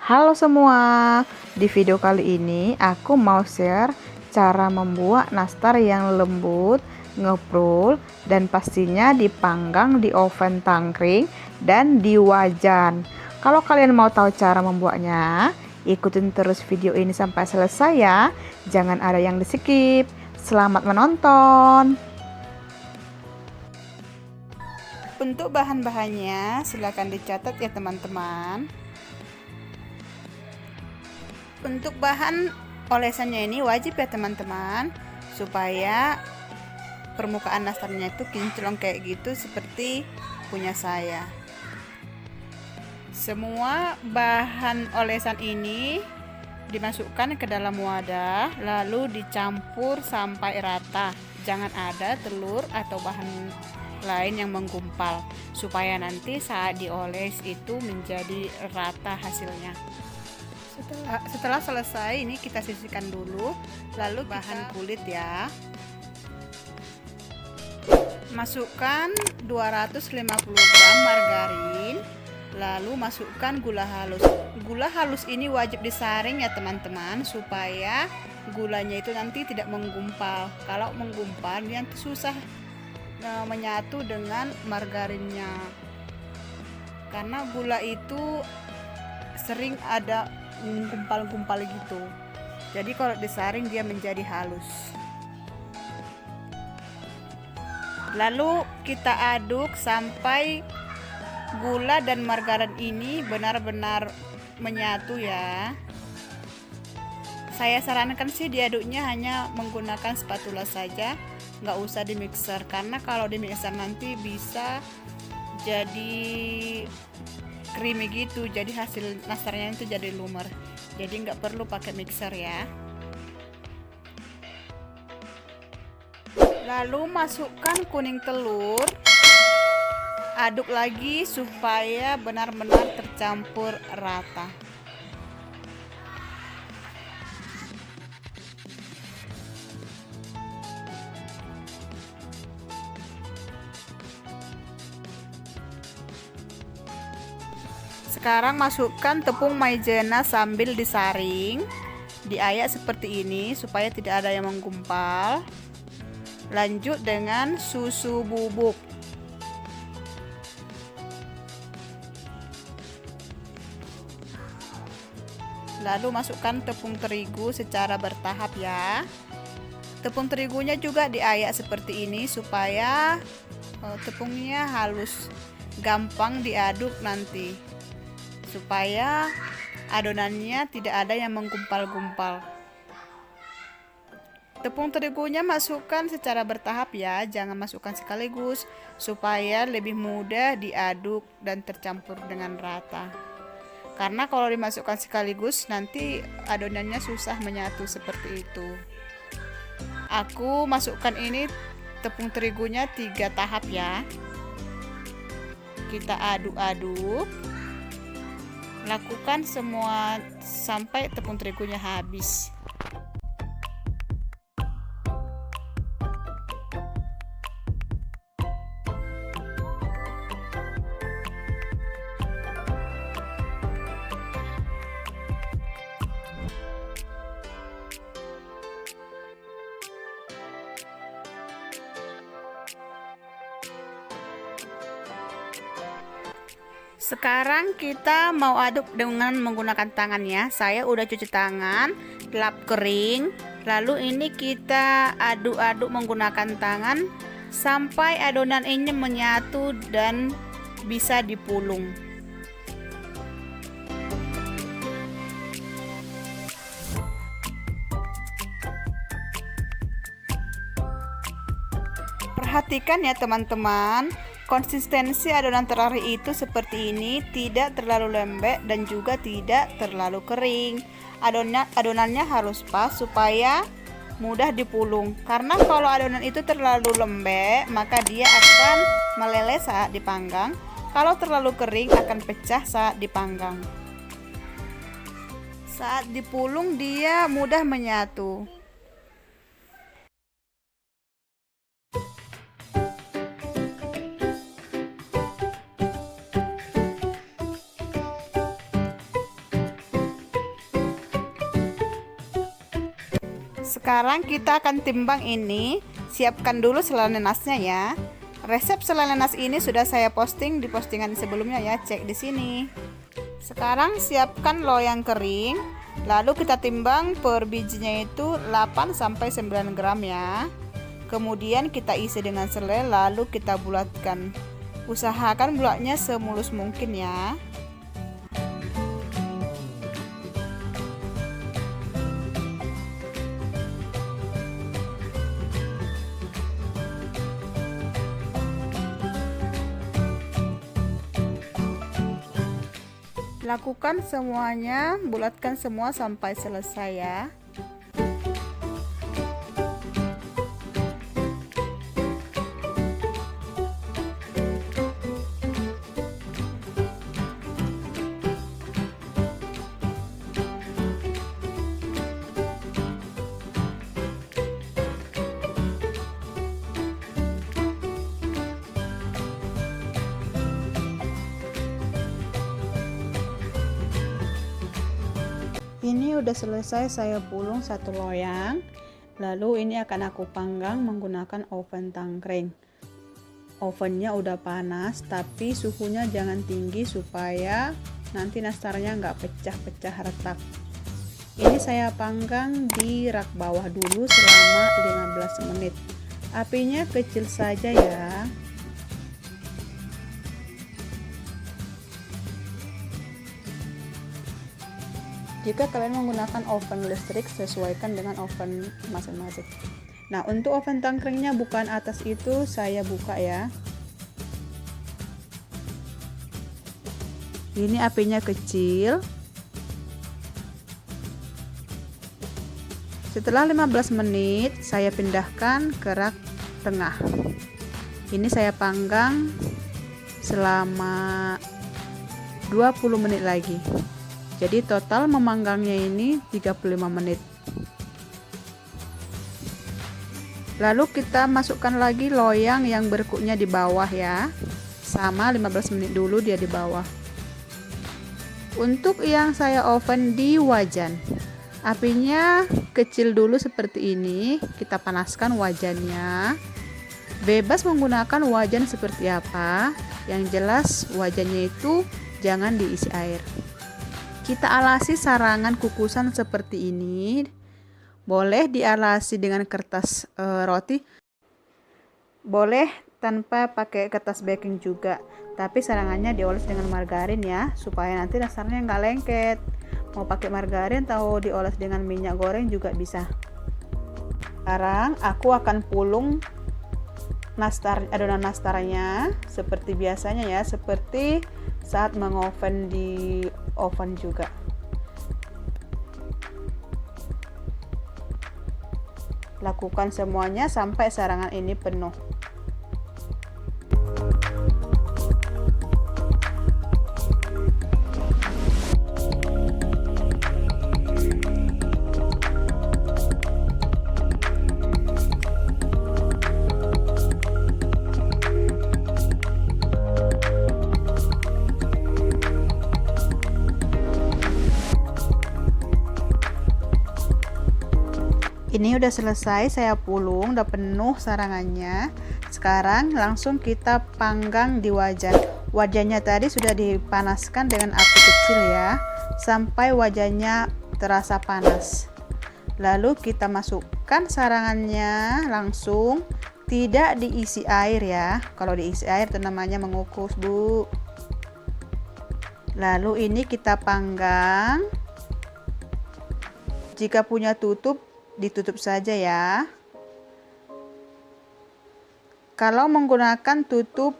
Halo semua, di video kali ini aku mau share cara membuat nastar yang lembut, ngeprul, dan pastinya dipanggang di oven tangkring dan di wajan. Kalau kalian mau tahu cara membuatnya, ikutin terus video ini sampai selesai ya. Jangan ada yang di skip. Selamat menonton. Untuk bahan-bahannya silakan dicatat ya teman-teman. Untuk bahan olesannya ini wajib ya teman-teman, supaya permukaan nastarnya itu kinclong kayak gitu seperti punya saya. Semua bahan olesan ini dimasukkan ke dalam wadah lalu dicampur sampai rata. Jangan ada telur atau bahan lain yang menggumpal, supaya nanti saat dioles itu menjadi rata hasilnya. Setelah selesai ini kita sisihkan dulu, lalu bahan kulit ya. Masukkan 250 gram margarin, lalu masukkan gula halus. Gula halus ini wajib disaring ya teman-teman, supaya gulanya itu nanti tidak menggumpal. Kalau menggumpal dia susah menyatu dengan margarinnya, karena gula itu sering ada gumpal-gumpal gitu. Jadi kalau disaring dia menjadi halus. Lalu kita aduk sampai gula dan margarin ini benar-benar menyatu ya. Saya sarankan sih diaduknya hanya menggunakan spatula saja, nggak usah di mixer, karena kalau di mixer nanti bisa jadi creamy gitu, jadi hasil nastarnya itu jadi lumer. Jadi nggak perlu pakai mixer ya. Lalu masukkan kuning telur, aduk lagi supaya benar-benar tercampur rata. Sekarang masukkan tepung maizena sambil disaring, diayak seperti ini supaya tidak ada yang menggumpal. Lanjut dengan susu bubuk. Lalu masukkan tepung terigu secara bertahap ya. Tepung terigunya juga diayak seperti ini supaya tepungnya halus, gampang diaduk nanti, supaya adonannya tidak ada yang menggumpal-gumpal. Tepung terigunya masukkan secara bertahap ya, jangan masukkan sekaligus, supaya lebih mudah diaduk dan tercampur dengan rata. Karena kalau dimasukkan sekaligus nanti adonannya susah menyatu seperti itu. Aku masukkan ini tepung terigunya 3 tahap ya. Kita aduk-aduk. Lakukan semua sampai tepung terigunya habis. Sekarang kita mau aduk dengan menggunakan tangan ya. Saya udah cuci tangan, lap kering. Lalu ini kita aduk-aduk menggunakan tangan sampai adonan ini menyatu dan bisa dipulung. Perhatikan ya teman-teman, konsistensi adonan terari itu seperti ini, tidak terlalu lembek dan juga tidak terlalu kering. Adonannya harus pas supaya mudah dipulung, karena kalau adonan itu terlalu lembek maka dia akan meleleh saat dipanggang. Kalau terlalu kering akan pecah saat dipanggang. Saat dipulung dia mudah menyatu. Sekarang kita akan timbang ini. Siapkan dulu selai nanasnya ya. Resep selai nanas ini sudah saya posting di postingan sebelumnya ya, cek di sini. Sekarang siapkan loyang kering. Lalu kita timbang per bijinya itu 8 sampai 9 gram ya. Kemudian kita isi dengan selai lalu kita bulatkan. Usahakan bulatnya semulus mungkin ya. Lakukan semuanya, bulatkan semua sampai selesai ya. Ini udah selesai saya pulung satu loyang. Lalu ini akan aku panggang menggunakan oven tangkring. Ovennya udah panas, tapi suhunya jangan tinggi supaya nanti nastarnya nggak pecah-pecah retak. Ini saya panggang di rak bawah dulu selama 15 menit. Apinya kecil saja ya. Jika kalian menggunakan oven listrik, sesuaikan dengan oven masing-masing. Nah, untuk oven tangkringnya bukan atas itu saya buka ya. Ini apinya kecil. Setelah 15 menit, saya pindahkan ke rak tengah. Ini saya panggang selama 20 menit lagi. Jadi total memanggangnya ini 35 menit. Lalu kita masukkan lagi loyang yang berkuknya di bawah ya. Sama 15 menit dulu dia di bawah. Untuk yang saya oven di wajan, apinya kecil dulu seperti ini. Kita panaskan wajannya. Bebas menggunakan wajan seperti apa. Yang jelas wajannya itu jangan diisi air. Kita alasi sarangan kukusan seperti ini. Boleh dialasi dengan kertas roti. Boleh tanpa pakai kertas baking juga. Tapi sarangannya dioles dengan margarin ya, supaya nanti dasarnya nggak lengket. Mau pakai margarin atau dioles dengan minyak goreng juga bisa. Sekarang aku akan pulung adonan nastarnya seperti biasanya ya, seperti saat mengoven di oven juga. Lakukan semuanya sampai sarangan ini penuh. Ini udah selesai saya pulung, udah penuh sarangannya. Sekarang langsung kita panggang di wajan. Wajannya tadi sudah dipanaskan dengan api kecil ya, sampai wajannya terasa panas. Lalu kita masukkan sarangannya langsung, tidak diisi air ya. Kalau diisi air itu namanya mengukus, Bu. Lalu ini kita panggang. Jika punya tutup, ditutup saja ya. Kalau menggunakan tutup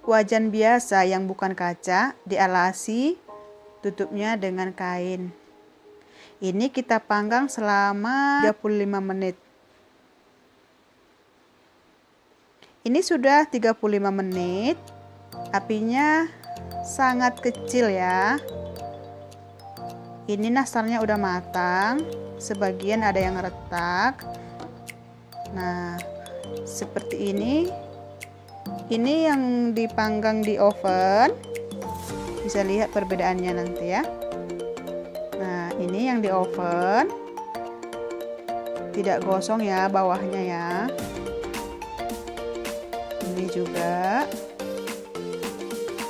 wajan biasa yang bukan kaca, dialasi tutupnya dengan kain. Ini kita panggang selama 35 menit. Ini sudah 35 menit. Apinya sangat kecil ya. Ini nastarnya udah matang. Sebagian ada yang retak. Nah, seperti ini. Ini yang dipanggang di oven. Bisa lihat perbedaannya nanti ya. Nah, ini yang di oven. tidak gosong ya bawahnya ya. Ini juga.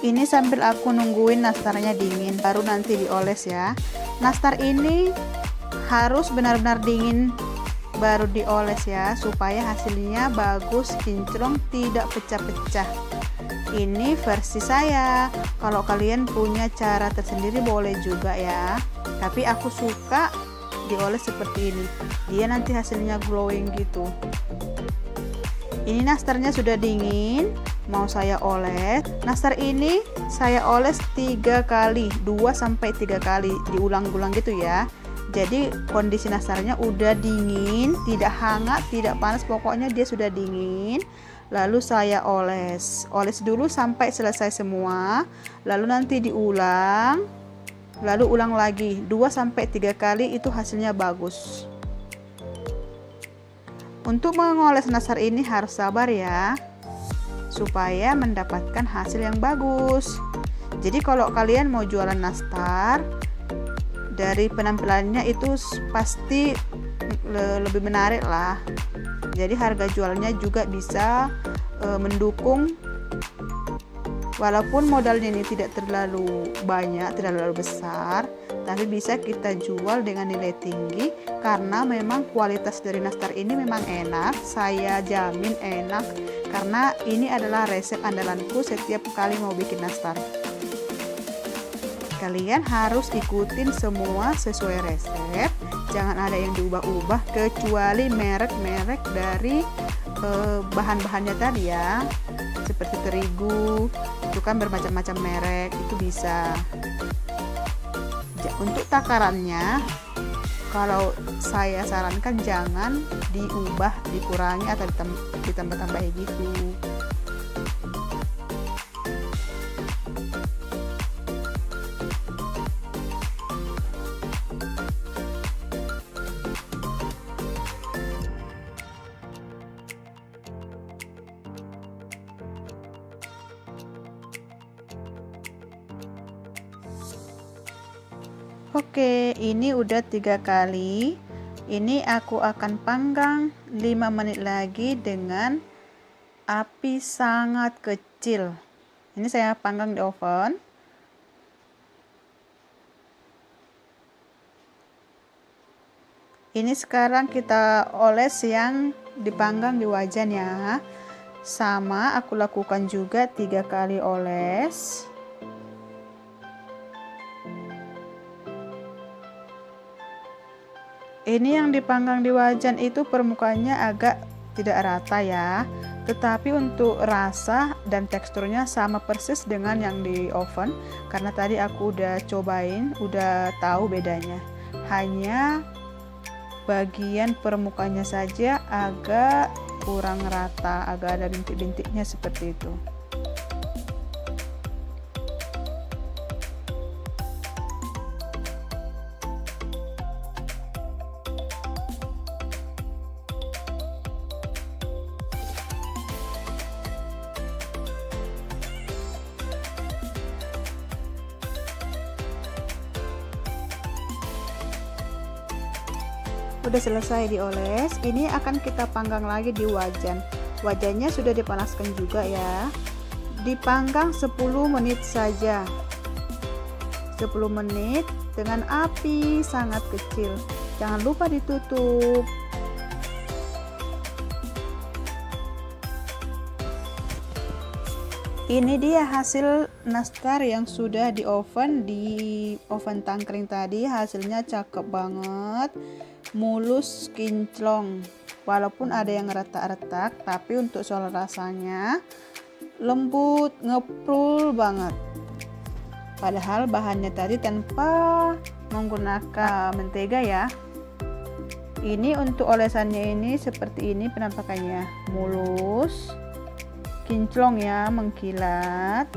Ini sambil aku nungguin nastarnya dingin baru nanti dioles ya. Nastar ini harus benar-benar dingin baru dioles ya, supaya hasilnya bagus, kinclong, tidak pecah-pecah. Ini versi saya. Kalau kalian punya cara tersendiri boleh juga ya, tapi aku suka dioles seperti ini, dia nanti hasilnya glowing gitu. Ini nastarnya sudah dingin, mau saya oles. Nastar ini saya oles 3 kali, 2-3 kali, diulang-ulang gitu ya. Jadi kondisi nastarnya udah dingin, tidak hangat, tidak panas, pokoknya dia sudah dingin. Lalu saya oles dulu sampai selesai semua, lalu nanti diulang, lalu ulang lagi 2-3 kali, itu hasilnya bagus. Untuk mengoles nastar ini harus sabar ya, supaya mendapatkan hasil yang bagus. Jadi kalau kalian mau jualan nastar, dari penampilannya itu pasti lebih menarik lah. Jadi harga jualnya juga bisa mendukung, walaupun modalnya ini tidak terlalu banyak, tidak terlalu besar, tapi bisa kita jual dengan nilai tinggi karena memang kualitas dari nastar ini memang enak. Saya jamin enak karena ini adalah resep andalanku setiap kali mau bikin nastar. Kalian harus ikutin semua sesuai resep, jangan ada yang diubah-ubah kecuali merek-merek dari bahan-bahannya tadi ya, seperti terigu itu kan bermacam-macam merek, itu bisa. Untuk takarannya, kalau saya sarankan jangan diubah, dikurangi atau ditambah-tambah gitu. Oke, ini udah 3 kali. Ini aku akan panggang 5 menit lagi dengan api sangat kecil. Ini saya panggang di oven. Ini sekarang kita oles yang dipanggang di wajan ya. Sama aku lakukan juga 3 kali oles. Ini yang dipanggang di wajan itu permukaannya agak tidak rata ya, tetapi untuk rasa dan teksturnya sama persis dengan yang di oven, karena tadi aku udah cobain, udah tahu bedanya. Hanya bagian permukaannya saja agak kurang rata, agak ada bintik-bintiknya seperti itu. Udah selesai dioles, ini akan kita panggang lagi di wajan. Wajannya sudah dipanaskan juga ya. Dipanggang 10 menit saja. 10 menit dengan api sangat kecil. Jangan lupa ditutup. Ini dia hasil nastar yang sudah di oven tangkring tadi. Hasilnya cakep banget, mulus, kinclong. Walaupun ada yang retak-retak, tapi untuk soal rasanya lembut, ngeprul banget. Padahal bahannya tadi tanpa menggunakan mentega ya. Ini untuk olesannya ini seperti ini penampakannya, mulus, kinclong ya, mengkilat.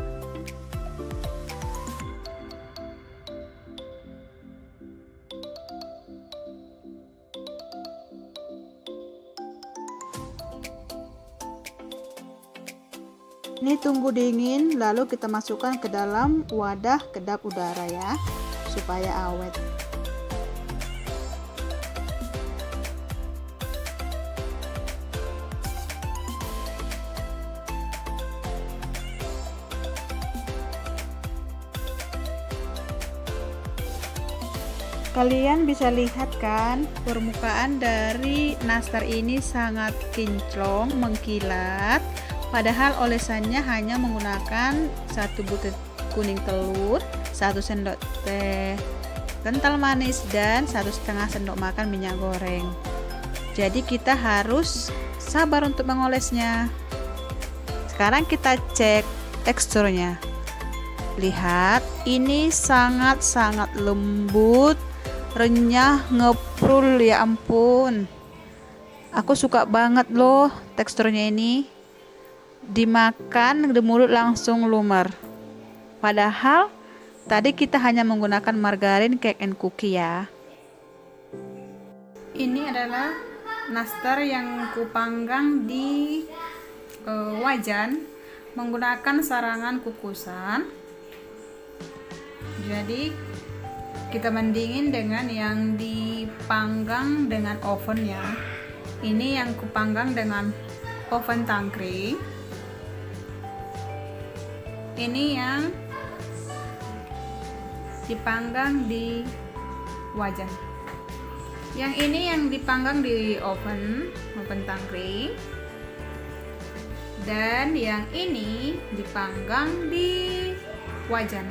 Ini tunggu dingin, lalu kita masukkan ke dalam wadah kedap udara ya, supaya awet. Kalian bisa lihat kan, permukaan dari nastar ini sangat kinclong, mengkilat. Padahal olesannya hanya menggunakan 1 butir kuning telur, 1 sendok teh kental manis, dan 1,5 sendok makan minyak goreng. Jadi kita harus sabar untuk mengolesnya. Sekarang kita cek teksturnya. Lihat, ini sangat-sangat lembut, renyah, ngeprul, ya ampun. Aku suka banget loh teksturnya ini. Dimakan di mulut langsung lumer. Padahal tadi kita hanya menggunakan margarin cake and cookie ya. Ini adalah nastar yang kupanggang di wajan menggunakan sarangan kukusan. Jadi kita bandingin dengan yang dipanggang dengan oven ya. Ini yang kupanggang dengan oven tangkring. Ini yang dipanggang di wajan. Yang ini yang dipanggang di oven tangkring. Dan yang ini dipanggang di wajan.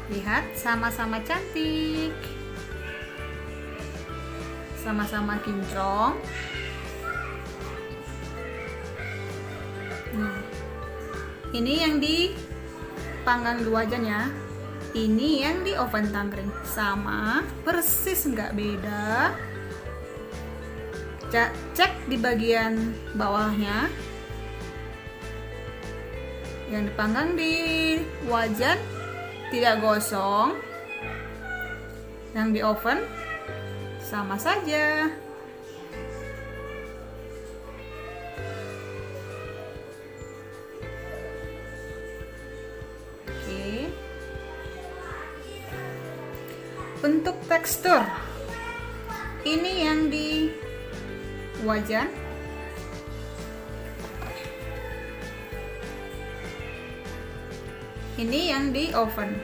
Lihat, sama-sama cantik, sama-sama kinclong. Ini yang dipanggang di wajan ya. Ini yang di oven tangkring. Sama, persis nggak beda. Cek di bagian bawahnya. Yang dipanggang di wajan tidak gosong, yang di oven sama saja. Oke. Untuk tekstur, ini yang di wajan, ini yang di oven.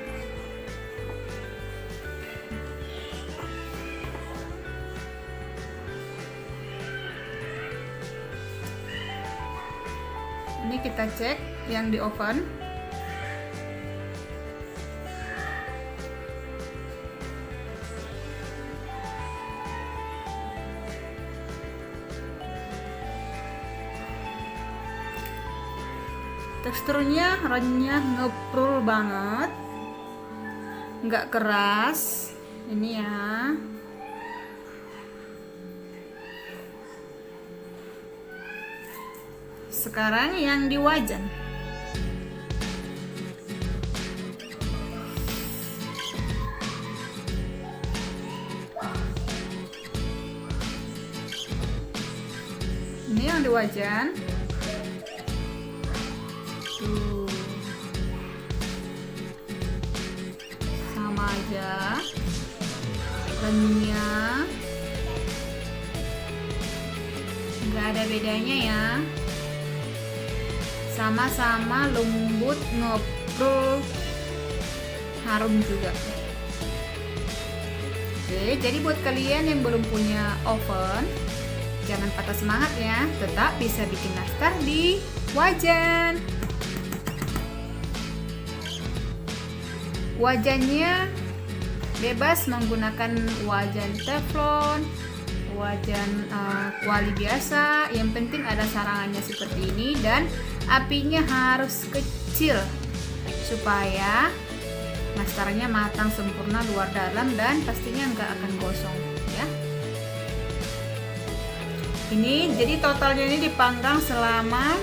Ini kita cek yang di oven. Teksturnya renyah, ngeprul banget, nggak keras. Ini ya. Sekarang yang di wajan. Ini yang di wajan. Sama aja, renyah, nggak ada bedanya ya. Sama-sama lembut, ngeprul, harum juga. Oke, jadi buat kalian yang belum punya oven, jangan patah semangat ya, tetap bisa bikin nastar di wajan. Wajannya bebas menggunakan wajan teflon, wajan kuali biasa. Yang penting ada sarangannya seperti ini dan apinya harus kecil supaya nastarnya matang sempurna luar dalam dan pastinya nggak akan gosong ya. Ini jadi totalnya ini dipanggang selama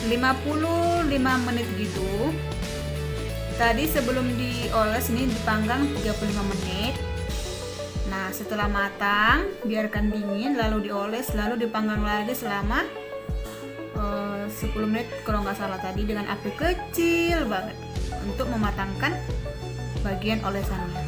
55 menit gitu. Tadi sebelum dioles ini dipanggang 35 menit. Nah, setelah matang biarkan dingin lalu dioles lalu dipanggang lagi selama 10 menit kalau nggak salah tadi dengan api kecil banget untuk mematangkan bagian olesannya.